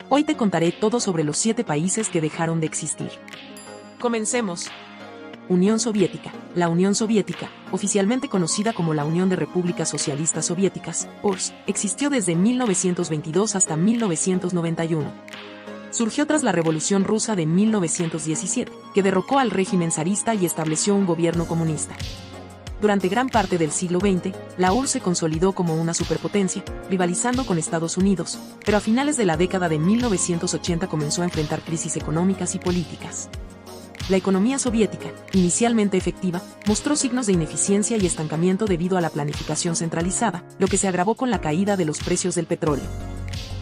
Hoy te contaré todo sobre los 7 países que dejaron de existir. Comencemos. Unión Soviética. La Unión Soviética, oficialmente conocida como la Unión de Repúblicas Socialistas Soviéticas, URSS, existió desde 1922 hasta 1991. Surgió tras la Revolución Rusa de 1917, que derrocó al régimen zarista y estableció un gobierno comunista. Durante gran parte del siglo XX, la URSS se consolidó como una superpotencia, rivalizando con Estados Unidos, pero a finales de la década de 1980 comenzó a enfrentar crisis económicas y políticas. La economía soviética, inicialmente efectiva, mostró signos de ineficiencia y estancamiento debido a la planificación centralizada, lo que se agravó con la caída de los precios del petróleo.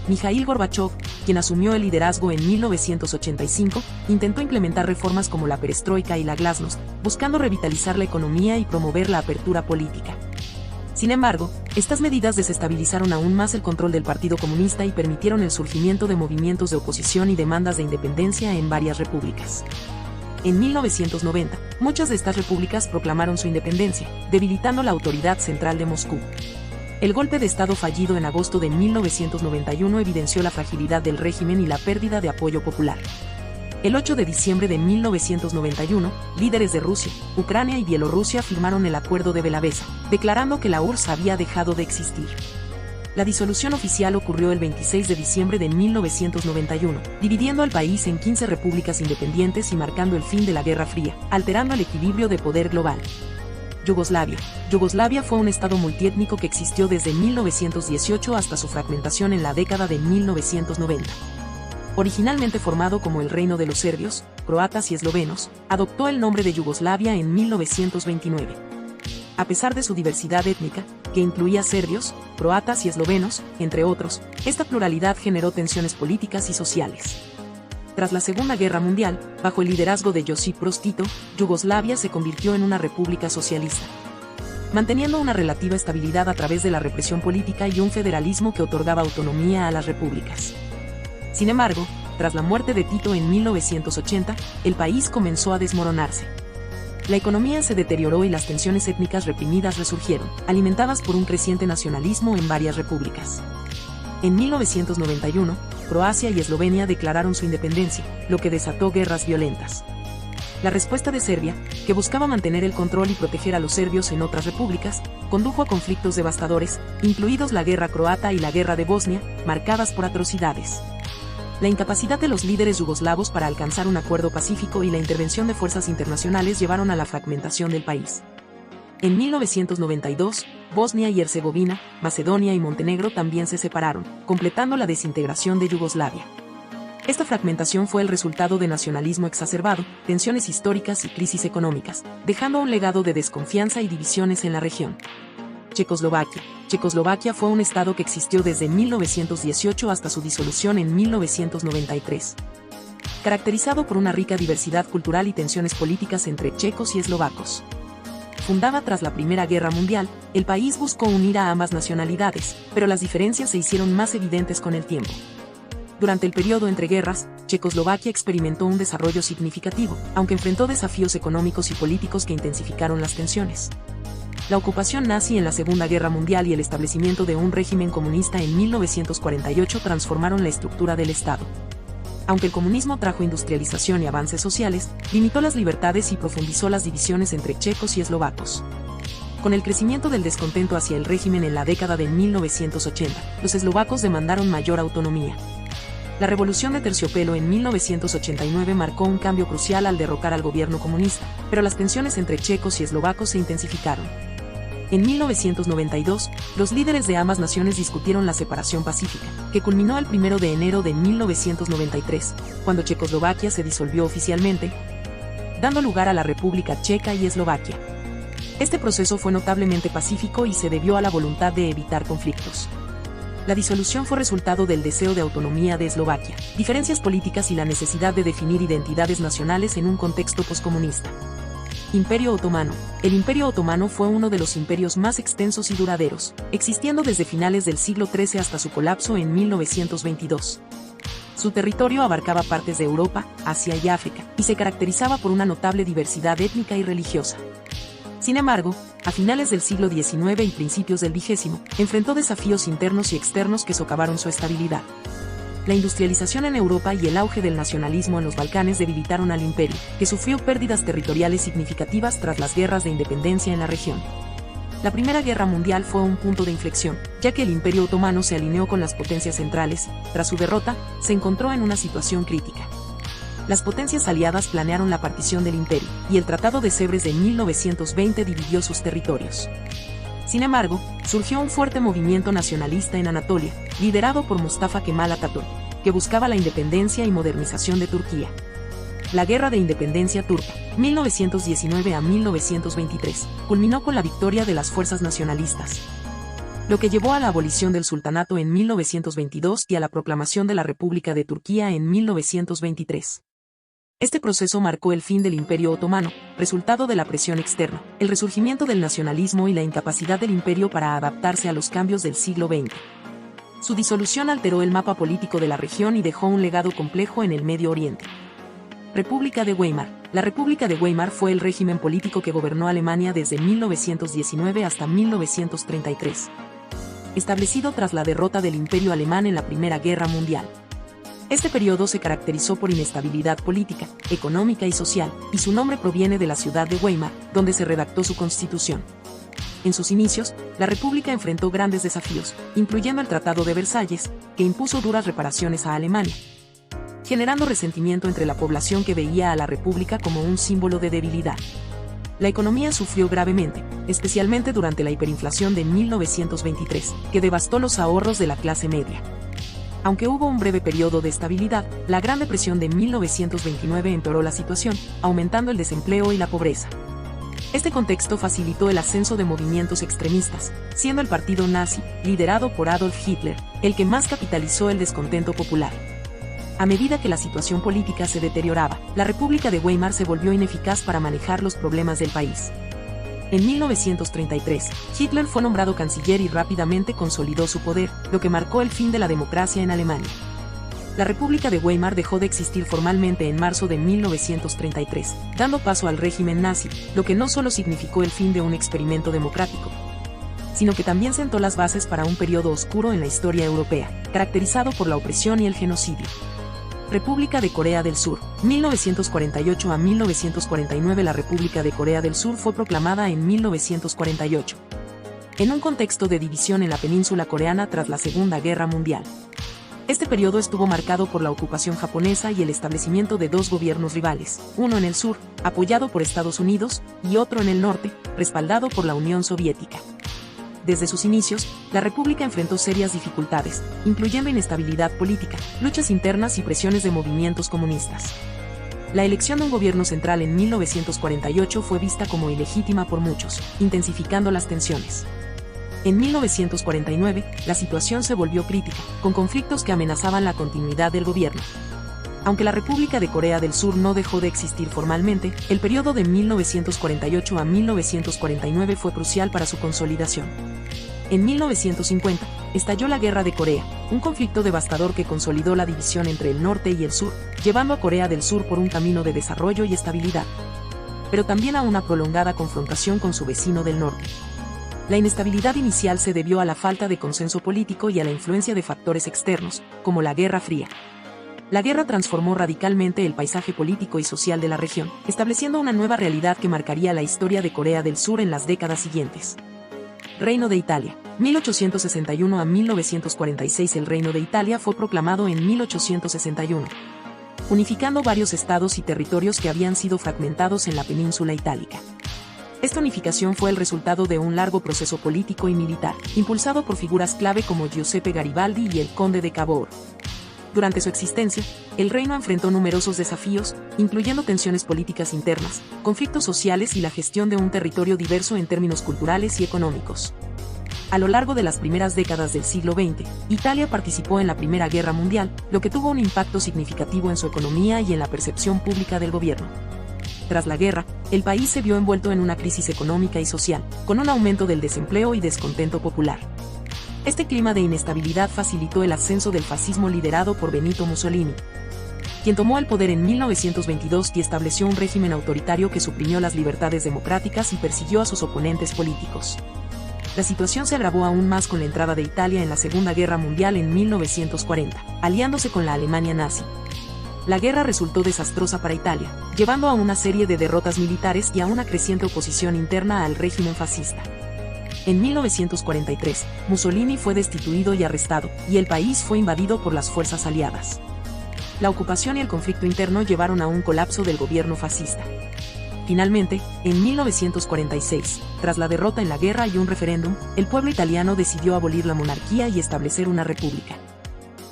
Mikhail Gorbachev, quien asumió el liderazgo en 1985, intentó implementar reformas como la perestroika y la glasnost, buscando revitalizar la economía y promover la apertura política. Sin embargo, estas medidas desestabilizaron aún más el control del Partido Comunista y permitieron el surgimiento de movimientos de oposición y demandas de independencia en varias repúblicas. En 1990, muchas de estas repúblicas proclamaron su independencia, debilitando la autoridad central de Moscú. El golpe de Estado fallido en agosto de 1991 evidenció la fragilidad del régimen y la pérdida de apoyo popular. El 8 de diciembre de 1991, líderes de Rusia, Ucrania y Bielorrusia firmaron el Acuerdo de Belavesa, declarando que la URSS había dejado de existir. La disolución oficial ocurrió el 26 de diciembre de 1991, dividiendo al país en 15 repúblicas independientes y marcando el fin de la Guerra Fría, alterando el equilibrio de poder global. Yugoslavia. Yugoslavia fue un estado multiétnico que existió desde 1918 hasta su fragmentación en la década de 1990. Originalmente formado como el Reino de los Serbios, Croatas y Eslovenos, adoptó el nombre de Yugoslavia en 1929. A pesar de su diversidad étnica, que incluía serbios, croatas y eslovenos, entre otros, esta pluralidad generó tensiones políticas y sociales. Tras la Segunda Guerra Mundial, bajo el liderazgo de Josip Broz Tito, Yugoslavia se convirtió en una república socialista, manteniendo una relativa estabilidad a través de la represión política y un federalismo que otorgaba autonomía a las repúblicas. Sin embargo, tras la muerte de Tito en 1980, el país comenzó a desmoronarse. La economía se deterioró y las tensiones étnicas reprimidas resurgieron, alimentadas por un creciente nacionalismo en varias repúblicas. En 1991, Croacia y Eslovenia declararon su independencia, lo que desató guerras violentas. La respuesta de Serbia, que buscaba mantener el control y proteger a los serbios en otras repúblicas, condujo a conflictos devastadores, incluidos la Guerra Croata y la Guerra de Bosnia, marcadas por atrocidades. La incapacidad de los líderes yugoslavos para alcanzar un acuerdo pacífico y la intervención de fuerzas internacionales llevaron a la fragmentación del país. En 1992, Bosnia y Herzegovina, Macedonia y Montenegro también se separaron, completando la desintegración de Yugoslavia. Esta fragmentación fue el resultado de nacionalismo exacerbado, tensiones históricas y crisis económicas, dejando un legado de desconfianza y divisiones en la región. Checoslovaquia. Checoslovaquia fue un estado que existió desde 1918 hasta su disolución en 1993. Caracterizado por una rica diversidad cultural y tensiones políticas entre checos y eslovacos. Fundada tras la Primera Guerra Mundial, el país buscó unir a ambas nacionalidades, pero las diferencias se hicieron más evidentes con el tiempo. Durante el periodo entre guerras, Checoslovaquia experimentó un desarrollo significativo, aunque enfrentó desafíos económicos y políticos que intensificaron las tensiones. La ocupación nazi en la Segunda Guerra Mundial y el establecimiento de un régimen comunista en 1948 transformaron la estructura del Estado. Aunque el comunismo trajo industrialización y avances sociales, limitó las libertades y profundizó las divisiones entre checos y eslovacos. Con el crecimiento del descontento hacia el régimen en la década de 1980, los eslovacos demandaron mayor autonomía. La Revolución de Terciopelo en 1989 marcó un cambio crucial al derrocar al gobierno comunista, pero las tensiones entre checos y eslovacos se intensificaron. En 1992, los líderes de ambas naciones discutieron la separación pacífica, que culminó el 1 de enero de 1993, cuando Checoslovaquia se disolvió oficialmente, dando lugar a la República Checa y Eslovaquia. Este proceso fue notablemente pacífico y se debió a la voluntad de evitar conflictos. La disolución fue resultado del deseo de autonomía de Eslovaquia, diferencias políticas y la necesidad de definir identidades nacionales en un contexto poscomunista. Imperio Otomano. El Imperio Otomano fue uno de los imperios más extensos y duraderos, existiendo desde finales del siglo XIII hasta su colapso en 1922. Su territorio abarcaba partes de Europa, Asia y África, y se caracterizaba por una notable diversidad étnica y religiosa. Sin embargo, a finales del siglo XIX y principios del XX, enfrentó desafíos internos y externos que socavaron su estabilidad. La industrialización en Europa y el auge del nacionalismo en los Balcanes debilitaron al imperio, que sufrió pérdidas territoriales significativas tras las guerras de independencia en la región. La Primera Guerra Mundial fue un punto de inflexión, ya que el Imperio Otomano se alineó con las potencias centrales. Tras su derrota, se encontró en una situación crítica. Las potencias aliadas planearon la partición del imperio, y el Tratado de Sèvres de 1920 dividió sus territorios. Sin embargo, surgió un fuerte movimiento nacionalista en Anatolia, liderado por Mustafa Kemal Atatürk, que buscaba la independencia y modernización de Turquía. La Guerra de Independencia Turca, 1919 a 1923, culminó con la victoria de las fuerzas nacionalistas, lo que llevó a la abolición del sultanato en 1922 y a la proclamación de la República de Turquía en 1923. Este proceso marcó el fin del Imperio Otomano, resultado de la presión externa, el resurgimiento del nacionalismo y la incapacidad del imperio para adaptarse a los cambios del siglo XX. Su disolución alteró el mapa político de la región y dejó un legado complejo en el Medio Oriente. República de Weimar. La República de Weimar fue el régimen político que gobernó Alemania desde 1919 hasta 1933. Establecido tras la derrota del Imperio Alemán en la Primera Guerra Mundial. Este periodo se caracterizó por inestabilidad política, económica y social, y su nombre proviene de la ciudad de Weimar, donde se redactó su constitución. En sus inicios, la República enfrentó grandes desafíos, incluyendo el Tratado de Versalles, que impuso duras reparaciones a Alemania, generando resentimiento entre la población que veía a la República como un símbolo de debilidad. La economía sufrió gravemente, especialmente durante la hiperinflación de 1923, que devastó los ahorros de la clase media. Aunque hubo un breve periodo de estabilidad, la Gran Depresión de 1929 empeoró la situación, aumentando el desempleo y la pobreza. Este contexto facilitó el ascenso de movimientos extremistas, siendo el partido nazi, liderado por Adolf Hitler, el que más capitalizó el descontento popular. A medida que la situación política se deterioraba, la República de Weimar se volvió ineficaz para manejar los problemas del país. En 1933, Hitler fue nombrado canciller y rápidamente consolidó su poder, lo que marcó el fin de la democracia en Alemania. La República de Weimar dejó de existir formalmente en marzo de 1933, dando paso al régimen nazi, lo que no solo significó el fin de un experimento democrático, sino que también sentó las bases para un periodo oscuro en la historia europea, caracterizado por la opresión y el genocidio. República de Corea del Sur, 1948 a 1949. La República de Corea del Sur fue proclamada en 1948, en un contexto de división en la península coreana tras la Segunda Guerra Mundial. Este periodo estuvo marcado por la ocupación japonesa y el establecimiento de dos gobiernos rivales, uno en el sur, apoyado por Estados Unidos, y otro en el norte, respaldado por la Unión Soviética. Desde sus inicios, la República enfrentó serias dificultades, incluyendo inestabilidad política, luchas internas y presiones de movimientos comunistas. La elección de un gobierno central en 1948 fue vista como ilegítima por muchos, intensificando las tensiones. En 1949, la situación se volvió crítica, con conflictos que amenazaban la continuidad del gobierno. Aunque la República de Corea del Sur no dejó de existir formalmente, el periodo de 1948 a 1949 fue crucial para su consolidación. En 1950, estalló la Guerra de Corea, un conflicto devastador que consolidó la división entre el norte y el sur, llevando a Corea del Sur por un camino de desarrollo y estabilidad, pero también a una prolongada confrontación con su vecino del norte. La inestabilidad inicial se debió a la falta de consenso político y a la influencia de factores externos, como la Guerra Fría. La guerra transformó radicalmente el paisaje político y social de la región, estableciendo una nueva realidad que marcaría la historia de Corea del Sur en las décadas siguientes. Reino de Italia, 1861 a 1946. El Reino de Italia fue proclamado en 1861, unificando varios estados y territorios que habían sido fragmentados en la península itálica. Esta unificación fue el resultado de un largo proceso político y militar, impulsado por figuras clave como Giuseppe Garibaldi y el Conde de Cavour. Durante su existencia, el reino enfrentó numerosos desafíos, incluyendo tensiones políticas internas, conflictos sociales y la gestión de un territorio diverso en términos culturales y económicos. A lo largo de las primeras décadas del siglo XX, Italia participó en la Primera Guerra Mundial, lo que tuvo un impacto significativo en su economía y en la percepción pública del gobierno. Tras la guerra, el país se vio envuelto en una crisis económica y social, con un aumento del desempleo y descontento popular. Este clima de inestabilidad facilitó el ascenso del fascismo liderado por Benito Mussolini, quien tomó el poder en 1922 y estableció un régimen autoritario que suprimió las libertades democráticas y persiguió a sus oponentes políticos. La situación se agravó aún más con la entrada de Italia en la Segunda Guerra Mundial en 1940, aliándose con la Alemania nazi. La guerra resultó desastrosa para Italia, llevando a una serie de derrotas militares y a una creciente oposición interna al régimen fascista. En 1943, Mussolini fue destituido y arrestado, y el país fue invadido por las fuerzas aliadas. La ocupación y el conflicto interno llevaron a un colapso del gobierno fascista. Finalmente, en 1946, tras la derrota en la guerra y un referéndum, el pueblo italiano decidió abolir la monarquía y establecer una república.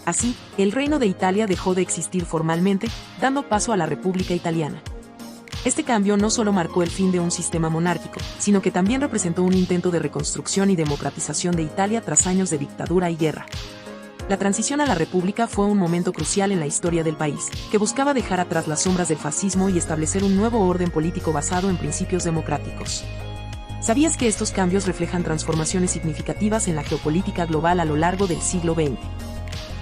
Así, el Reino de Italia dejó de existir formalmente, dando paso a la República Italiana. Este cambio no solo marcó el fin de un sistema monárquico, sino que también representó un intento de reconstrucción y democratización de Italia tras años de dictadura y guerra. La transición a la República fue un momento crucial en la historia del país, que buscaba dejar atrás las sombras del fascismo y establecer un nuevo orden político basado en principios democráticos. ¿Sabías que estos cambios reflejan transformaciones significativas en la geopolítica global a lo largo del siglo XX?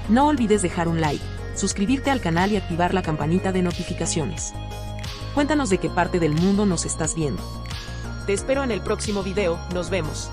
No olvides dejar un like, suscribirte al canal y activar la campanita de notificaciones. Cuéntanos de qué parte del mundo nos estás viendo. Te espero en el próximo video, nos vemos.